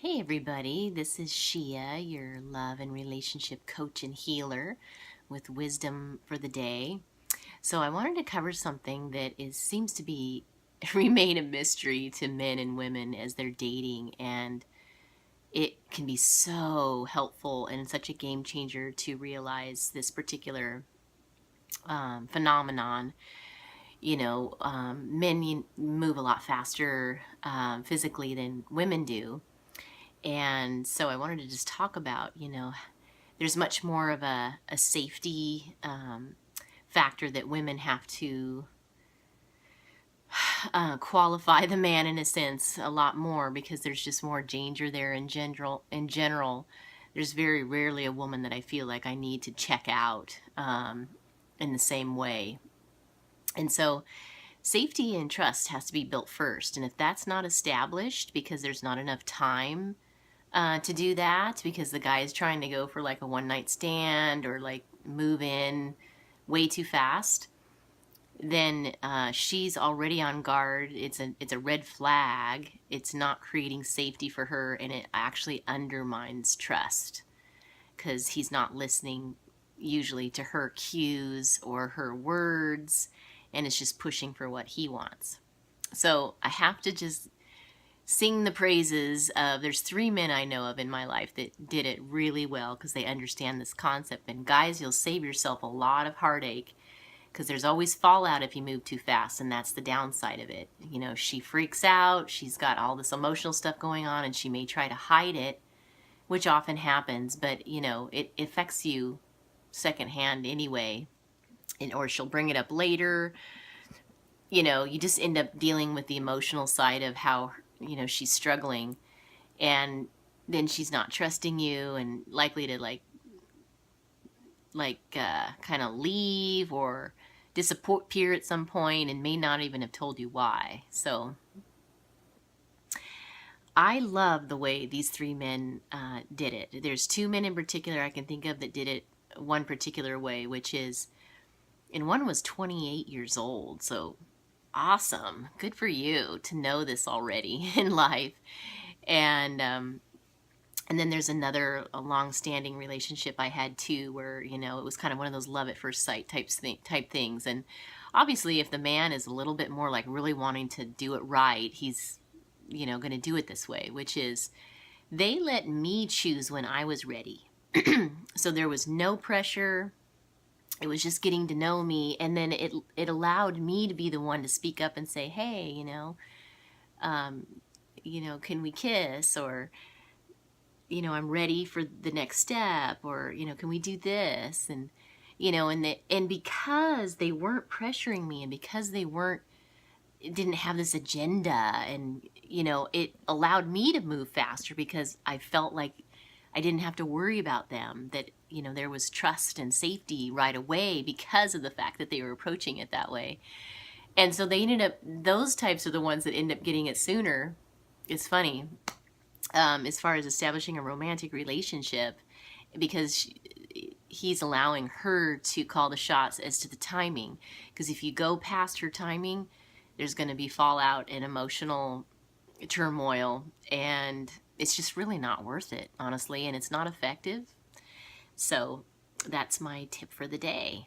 Hey everybody, this is Shia, your love and relationship coach and healer with wisdom for the day. So I wanted to cover something that seems to be remain a mystery to men and women as they're dating, and it can be so helpful and such a game changer to realize this particular phenomenon. Men move a lot faster physically than women do. And so I wanted to just talk about, there's much more of a safety factor that women have to qualify the man in a sense a lot more because there's just more danger there in general. There's very rarely a woman that I feel like I need to check out in the same way. And so safety and trust has to be built first. And if that's not established because there's not enough time to do that, because the guy is trying to go for like a one night stand or like move in way too fast, then she's already on guard. It's a red flag. It's not creating safety for her, and it actually undermines trust because he's not listening usually to her cues or her words, and it's just pushing for what he wants. So I have to just sing the praises of, there's 3 men I know of in my life that did it really well because they understand this concept. And guys, you'll save yourself a lot of heartache because there's always fallout if you move too fast, and that's the downside of it. She freaks out, she's got all this emotional stuff going on, and she may try to hide it, which often happens, but it affects you secondhand anyway, or she'll bring it up later. You just end up dealing with the emotional side of how she's struggling, and then she's not trusting you and likely to kind of leave or disappear at some point and may not even have told you why. So I love the way these 3 men did it. There's 2 men in particular I can think of that did it one particular way, which is, and one was 28 years old, so awesome. Good for you to know this already in life. And then there's a long-standing relationship I had too, where it was kind of one of those love at first sight type things. And obviously, if the man is a little bit more like really wanting to do it right, he's going to do it this way, which is they let me choose when I was ready. So there was no pressure. It was just getting to know me, and then it allowed me to be the one to speak up and say, hey, can we kiss? Or I'm ready for the next step, or can we do this? And and because they weren't pressuring me, and because they didn't have this agenda, and it allowed me to move faster because I felt like I didn't have to worry about them, that there was trust and safety right away because of the fact that they were approaching it that way. And so those types are the ones that end up getting it sooner. It's funny, as far as establishing a romantic relationship, because he's allowing her to call the shots as to the timing. Because if you go past her timing, there's going to be fallout and emotional turmoil, and it's just really not worth it, honestly, and it's not effective. So that's my tip for the day.